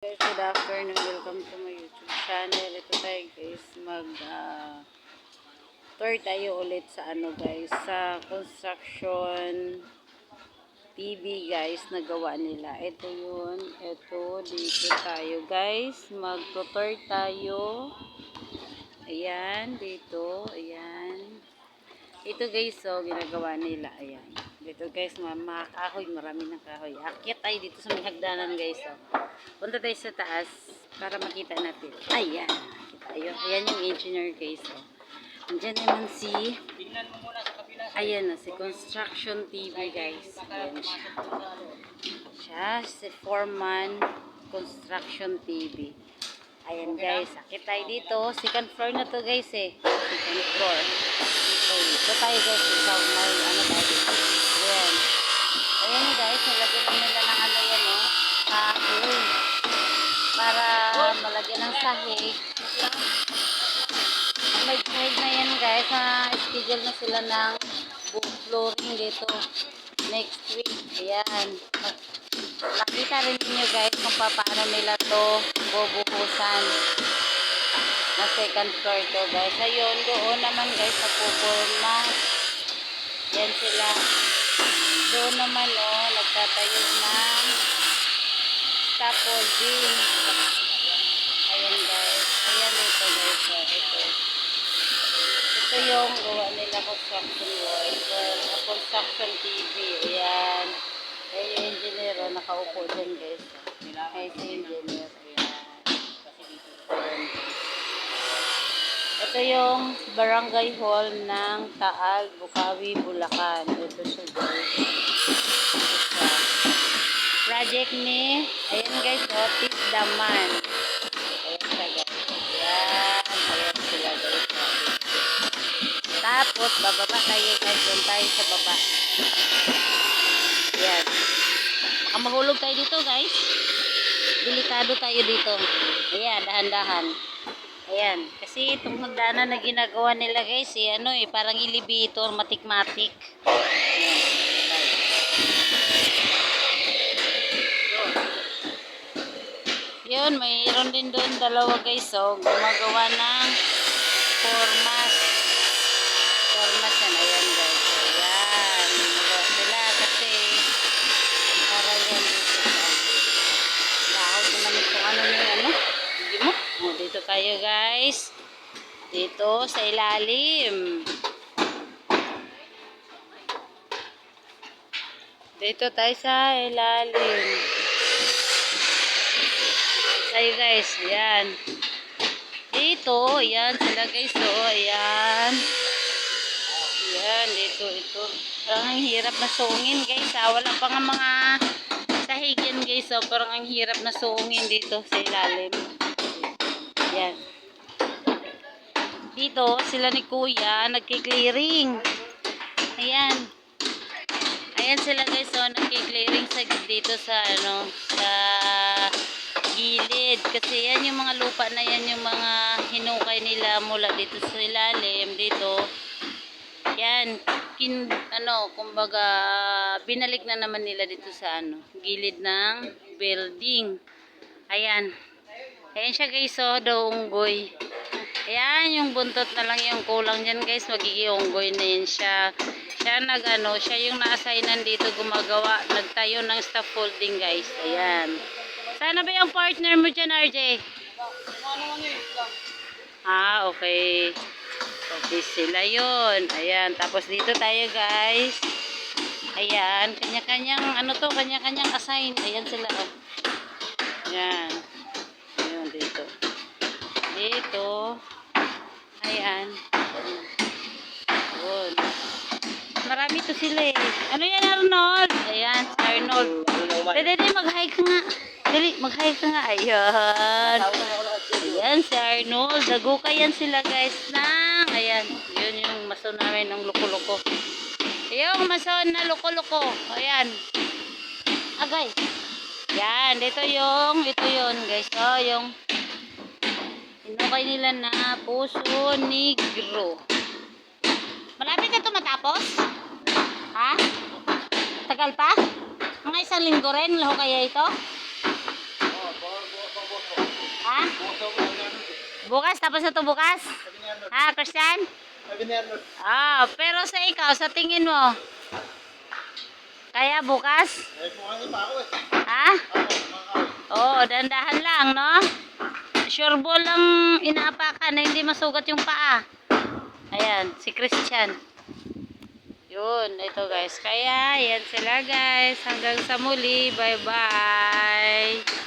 Guys, good afternoon. Welcome to my YouTube channel. Ito tayo guys, tour tayo ulit sa guys, sa construction TV guys, nagawa nila. Ito yun. Ito, dito tayo guys. Mag-tour tayo. Ayan, dito. Ayan. Ito guys, so, ginagawa nila. Ayan. Dito guys, mga kahoy. Marami ng kahoy. Akyat tayo dito sa may hagdanan guys. So. Punta tayo sa taas para makita natin. Ayan. Kita tayo. Ayan yung engineer guys. So. Andyan naman si... Ayan na, si Construction TV guys. Ayan siya. Siya, si Foreman Construction TV. Ayan guys. Akit tayo dito. Second floor na to guys eh. Second floor. Okay, ito tayo guys. Ito, may tayo dito. Ayan. Ayan guys. Nalagyan lang nila ng yan oh. Kahoy. Para malagyan ng sahig. May sahig na yan guys. Schedule na sila ng flooring dito. Next week. Ayan. Nakita rin niyo guys kung paano nila to bubuhusan. Na second floor to guys. Ayun, doon naman guys sa pupurma. Yan sila. Doon naman oh, nagtatayo ng scaffolding. Ayan guys. Ayan ito guys. Ito. Ito yung gawa nila construction work. Construction TV. Ayan. Ay, yung engineer oh, nakaupo dyan guys. Ay, si engineer. Ayan. Ito yung barangay hall ng Taal, Bukawi, Bulacan. Ito siya guys. Project ni, ayan guys, Otis Daman. Ayan siya guys. Ayan. Ayan sila guys. Tapos, bababa tayo guys. Doon tayo sa baba. Ayan. Baka mahulog tayo dito guys. Delikado tayo dito. Ayan, dahan-dahan. Ayan, kasi itong hagdanan na ginagawa nila guys, parang elevator, matik-matik. Ayan. Yun, mayroon din doon dalawa guys, so gumagawa ng formas. Formas yan, ayan guys. Ayan, gumagawa sila kasi para yan dito sa dahon naman itong hindi mo? O, dito tayo guys. Dito sa ilalim. Dito tayo sa ilalim. Tayo guys. Ayan. Dito. Ayan sila guys. So, ayan. Ayan. Dito. Ito. Parang ang hirap na suungin guys. Wala pa nga mga sahig yan guys. So, parang ang hirap na suungin dito sa ilalim. Ayan. Dito, sila ni Kuya, nagki-clearing. Ayan. Ayan sila guys, so nagki-clearing dito sa sa gilid. Kasi yan yung mga lupa na yan, yung mga hinukay nila mula dito sa ilalim, dito. Yan. Kumbaga, binalik na naman nila dito sa gilid ng building. Ayan. Ayan siya guys, so unggoy. Ayan, yung buntot na lang yung kulang dyan guys, magiging unggoy na yan siya. Siya yung na-assignan dito gumagawa, nagtayo ng scaffolding guys. Ayan. Sana ba yung partner mo dyan, RJ? Okay. Okay sila yun. Ayan, tapos dito tayo guys. Ayan, kanya-kanyang kanya-kanyang assign. Ayan sila oh. Ayan. Dito. Ayan. Yun. Marami to sila eh. Ano yan, Arnold? Ayan, si Arnold. Dali, mag-hike ka nga. Dali, mag-hike ka nga. Ayan. Ayan, si Arnold. Dagukayan sila guys ayan. Yun yung mason namin ng luko-luko. Yung mason na luko-luko. Ayan. Agay. Yan, ito yun guys. So, yung inukay nila na Puso Negro. Malapit na ito matapos? Ha? Tagal pa? Mga isang linggo rin, laho kaya ito? Ha? Bukas? Tapos na to bukas? Ha, Christian? Ah, pero sa ikaw, sa tingin mo, kaya bukas? Ha? Oo, dandahan lang, no? Sure ball lang inaapakan na hindi masugat yung paa. Ayan, si Christian. Yun, ito guys. Kaya, yan sila guys. Hanggang sa muli. Bye-bye.